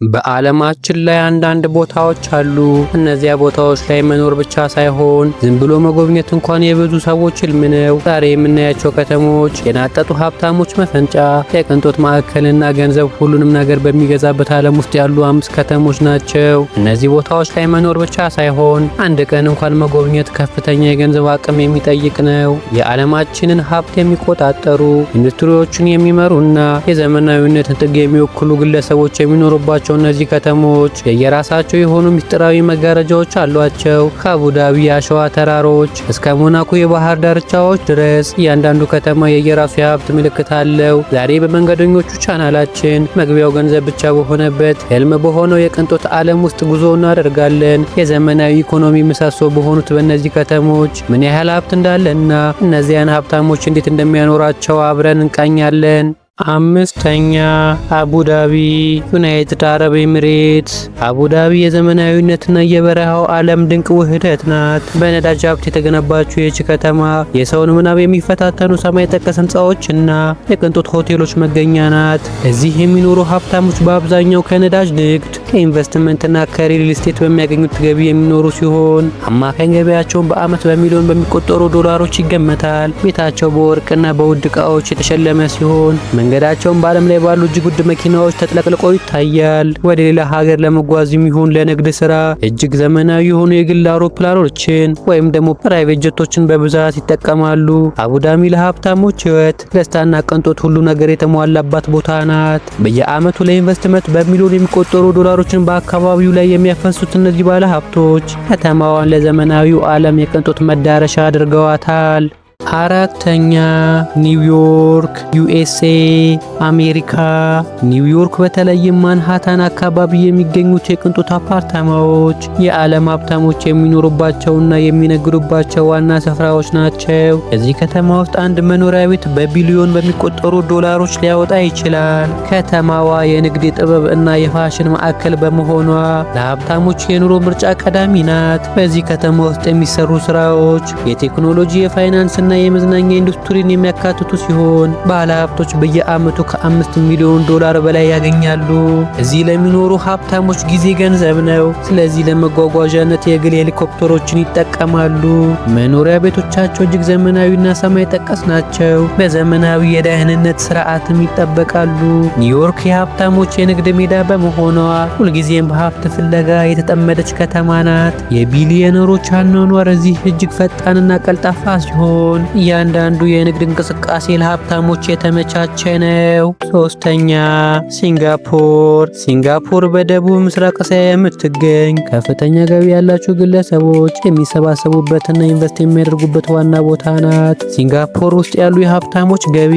በዓለማችን ላይ አንዳንድ ቦታዎች አሉ። እነዚያ ቦታዎች ላይ መኖር ብቻ ሳይሆን ዝም ብሎ መጎብኘት እንኳን የብዙ ሰዎች ህልም ነው። ዛሬ የምናያቸው ከተሞች የናጠጡ ሀብታሞች መፈንጫ፣ የቅንጦት ማዕከልና ገንዘብ ሁሉንም ነገር በሚገዛበት ዓለም ውስጥ ያሉ 5 ከተሞች ናቸው። እነዚህ ቦታዎች ላይ መኖር ብቻ ሳይሆን አንድ ቀን እንኳን መጎብኘት ከፍተኛ የገንዘብ አቅም የሚጠይቅ ነው። የዓለማችንን ሀብት የሚቆጣጠሩ፣ ኢንዱስትሪዎችን የሚመሩና የዘመናዊነትን ጥግ የሚወክሉ ግለሰቦች የሚኖሩባቸው እነዚህ ከተሞች የየራሳቸው የሆኑ ምስጢራዊ መጋረጃዎች አሏቸው። ከአቡዳቢ የአሸዋ ተራሮች እስከ ሞናኮ የባህር ዳርቻዎች ድረስ እያንዳንዱ ከተማ የየራሱ የሀብት ምልክት አለው። ዛሬ በመንገደኞቹ ቻናላችን መግቢያው ገንዘብ ብቻ በሆነበት ህልም በሆነው የቅንጦት ዓለም ውስጥ ጉዞ እናደርጋለን። የዘመናዊ ኢኮኖሚ ምሰሶ በሆኑት በእነዚህ ከተሞች ምን ያህል ሀብት እንዳለና እነዚያን ሀብታሞች እንዴት እንደሚያኖራቸው አብረን እንቃኛለን። አምስተኛ አቡዳቢ ዩናይትድ አረብ ኤሚሬትስ። አቡዳቢ የዘመናዊነትና የበረሃው ዓለም ድንቅ ውህደት ናት። በነዳጅ ሀብት የተገነባችው ይህች ከተማ የሰውን ምናብ የሚፈታተኑ ሰማይ ጠቀስ ህንፃዎችና የቅንጦት ሆቴሎች መገኛ ናት። እዚህ የሚኖሩ ሀብታሞች በአብዛኛው ከነዳጅ ንግድ፣ ከኢንቨስትመንትና ከሪል ስቴት በሚያገኙት ገቢ የሚኖሩ ሲሆን አማካኝ ገቢያቸውን በዓመት በሚሊዮን በሚቆጠሩ ዶላሮች ይገመታል። ቤታቸው በወርቅና በውድ ዕቃዎች የተሸለመ ሲሆን መንገዳቸውን በዓለም ላይ ባሉ እጅግ ውድ መኪናዎች ተጥለቅልቆ ይታያል። ወደ ሌላ ሀገር ለመጓዝ የሚሆን ለንግድ ስራ እጅግ ዘመናዊ የሆኑ የግል አውሮፕላኖችን ወይም ደግሞ ፕራይቬት ጀቶችን በብዛት ይጠቀማሉ። አቡዳቢ ለሀብታሞች ህይወት፣ ደስታና ቅንጦት ሁሉ ነገር የተሟላባት ቦታ ናት። በየዓመቱ ለኢንቨስትመንት በሚሊዮን የሚቆጠሩ ዶላሮችን በአካባቢው ላይ የሚያፈሱት እነዚህ ባለ ሀብቶች ከተማዋን ለዘመናዊው ዓለም የቅንጦት መዳረሻ አድርገዋታል። አራተኛ ኒውዮርክ ዩኤስኤ አሜሪካ። ኒውዮርክ በተለይም ማንሃታን አካባቢ የሚገኙት የቅንጦት አፓርታማዎች የዓለም ሀብታሞች የሚኖሩባቸውና የሚነግዱባቸው ዋና ስፍራዎች ናቸው። እዚህ ከተማ ውስጥ አንድ መኖሪያ ቤት በቢሊዮን በሚቆጠሩ ዶላሮች ሊያወጣ ይችላል። ከተማዋ የንግድ የጥበብ እና የፋሽን ማዕከል በመሆኗ ለሀብታሞች የኑሮ ምርጫ ቀዳሚ ናት። በዚህ ከተማ ውስጥ የሚሰሩ ስራዎች የቴክኖሎጂ፣ የፋይናንስ እና የመዝናኛ ኢንዱስትሪን የሚያካትቱ ሲሆን ባለሀብቶች በየዓመቱ ከ5 ሚሊዮን ዶላር በላይ ያገኛሉ። እዚህ ለሚኖሩ ሀብታሞች ጊዜ ገንዘብ ነው። ስለዚህ ለመጓጓዣነት የግል ሄሊኮፕተሮችን ይጠቀማሉ። መኖሪያ ቤቶቻቸው እጅግ ዘመናዊና ሰማይ ጠቀስ ናቸው። በዘመናዊ የደህንነት ስርዓትም ይጠበቃሉ። ኒውዮርክ የሀብታሞች የንግድ ሜዳ በመሆኗ ሁልጊዜም በሀብት ፍለጋ የተጠመደች ከተማ ናት። የቢሊዮነሮች አኗኗር እዚህ እጅግ ፈጣንና ቀልጣፋ ሲሆን እያንዳንዱ የንግድ እንቅስቃሴ ለሀብታሞች የተመቻቸ ነው። ሶስተኛ ሲንጋፖር። ሲንጋፖር በደቡብ ምስራቅ እስያ የምትገኝ ከፍተኛ ገቢ ያላቸው ግለሰቦች የሚሰባሰቡበትና ኢንቨስት የሚያደርጉበት ዋና ቦታ ናት። ሲንጋፖር ውስጥ ያሉ የሀብታሞች ገቢ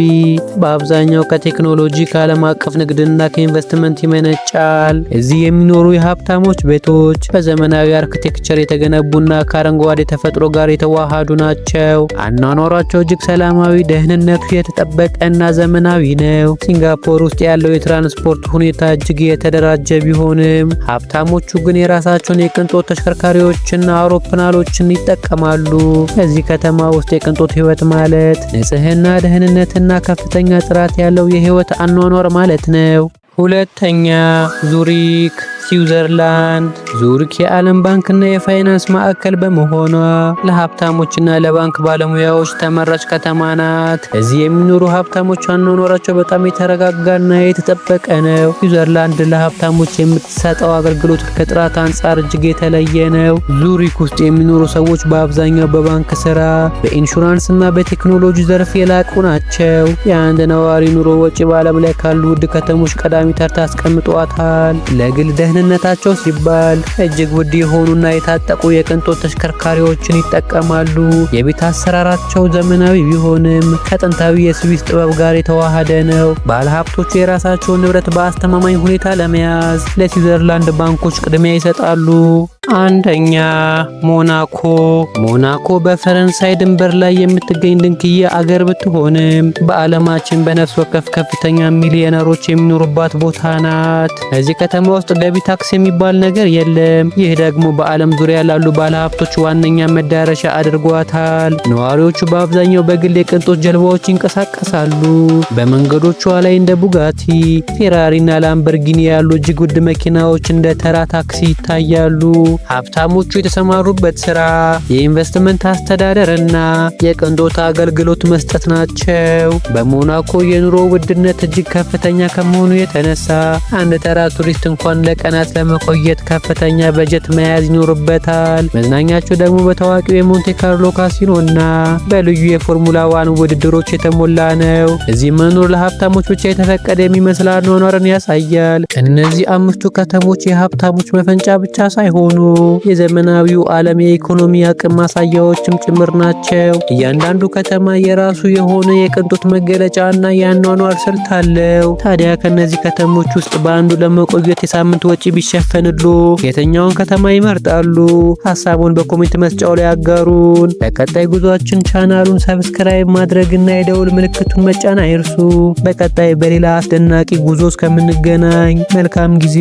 በአብዛኛው ከቴክኖሎጂ፣ ከዓለም አቀፍ ንግድና ከኢንቨስትመንት ይመነጫል። እዚህ የሚኖሩ የሀብታሞች ቤቶች በዘመናዊ አርኪቴክቸር የተገነቡና ከአረንጓዴ ተፈጥሮ ጋር የተዋሃዱ ናቸው። አኗኗራቸው እጅግ ሰላማዊ፣ ደህንነቱ የተጠበቀና ዘመናዊ ነው። ሲንጋፖር ውስጥ ያለው የትራንስፖርት ሁኔታ እጅግ የተደራጀ ቢሆንም ሀብታሞቹ ግን የራሳቸውን የቅንጦት ተሽከርካሪዎችና አውሮፕላኖችን ይጠቀማሉ። በዚህ ከተማ ውስጥ የቅንጦት ህይወት ማለት ንጽህና፣ ደህንነትና ከፍተኛ ጥራት ያለው የህይወት አኗኗር ማለት ነው። ሁለተኛ ዙሪክ ስዊዘርላንድ። ዙሪክ የዓለም ባንክና የፋይናንስ ማዕከል በመሆኗ ለሀብታሞችና ለባንክ ባለሙያዎች ተመራጭ ከተማ ናት። እዚህ የሚኖሩ ሀብታሞች አኗኗራቸው በጣም የተረጋጋና የተጠበቀ ነው። ስዊዘርላንድ ለሀብታሞች የምትሰጠው አገልግሎት ከጥራት አንጻር እጅግ የተለየ ነው። ዙሪክ ውስጥ የሚኖሩ ሰዎች በአብዛኛው በባንክ ስራ፣ በኢንሹራንስና በቴክኖሎጂ ዘርፍ የላቁ ናቸው። የአንድ ነዋሪ ኑሮ ወጪ በዓለም ላይ ካሉ ውድ ከተሞች ቀዳሚ ተርታ አስቀምጧታል። ለግል ደህንነታቸው ሲባል እጅግ ውድ የሆኑና የታጠቁ የቅንጦት ተሽከርካሪዎችን ይጠቀማሉ። የቤት አሰራራቸው ዘመናዊ ቢሆንም ከጥንታዊ የስዊስ ጥበብ ጋር የተዋሃደ ነው። ባለሀብቶቹ የራሳቸውን ንብረት በአስተማማኝ ሁኔታ ለመያዝ ለስዊዘርላንድ ባንኮች ቅድሚያ ይሰጣሉ። አንደኛ ሞናኮ። ሞናኮ በፈረንሳይ ድንበር ላይ የምትገኝ ድንቅዬ አገር ብትሆንም በዓለማችን በነፍስ ወከፍ ከፍተኛ ሚሊዮነሮች የሚኖሩባት ቦታ ናት። እዚህ ከተማ ውስጥ ገቢ ታክስ የሚባል ነገር የለም። ይህ ደግሞ በዓለም ዙሪያ ላሉ ባለሀብቶች ዋነኛ መዳረሻ አድርጓታል። ነዋሪዎቹ በአብዛኛው በግል የቅንጦት ጀልባዎች ይንቀሳቀሳሉ። በመንገዶቿ ላይ እንደ ቡጋቲ፣ ፌራሪና ላምበርጊኒ ያሉ እጅግ ውድ መኪናዎች እንደ ተራ ታክሲ ይታያሉ። ሀብታሞቹ የተሰማሩበት ስራ የኢንቨስትመንት አስተዳደር እና የቅንጦት አገልግሎት መስጠት ናቸው። በሞናኮ የኑሮ ውድነት እጅግ ከፍተኛ ከመሆኑ የተነሳ አንድ ተራ ቱሪስት እንኳን ለቀናት ለመቆየት ከፍተኛ በጀት መያዝ ይኖርበታል። መዝናኛቸው ደግሞ በታዋቂው የሞንቴ ካርሎ ካሲኖ እና በልዩ የፎርሙላ ዋን ውድድሮች የተሞላ ነው። እዚህ መኖር ለሀብታሞች ብቻ የተፈቀደ የሚመስል አኗኗርን ያሳያል። እነዚህ አምስቱ ከተሞች የሀብታሞች መፈንጫ ብቻ ሳይሆኑ የዘመናዊው ዓለም የኢኮኖሚ አቅም ማሳያዎችም ጭምር ናቸው። እያንዳንዱ ከተማ የራሱ የሆነ የቅንጦት መገለጫ እና የአኗኗር ስልት አለው። ታዲያ ከነዚህ ከተሞች ውስጥ በአንዱ ለመቆየት የሳምንት ወጪ ቢሸፈንሉ የትኛውን ከተማ ይመርጣሉ? ሀሳቡን በኮሜንት መስጫው ላይ አጋሩን። በቀጣይ ጉዟችን ቻናሉን ሰብስክራይብ ማድረግና የደውል ምልክቱን መጫን አይርሱ። በቀጣይ በሌላ አስደናቂ ጉዞ እስከምንገናኝ መልካም ጊዜ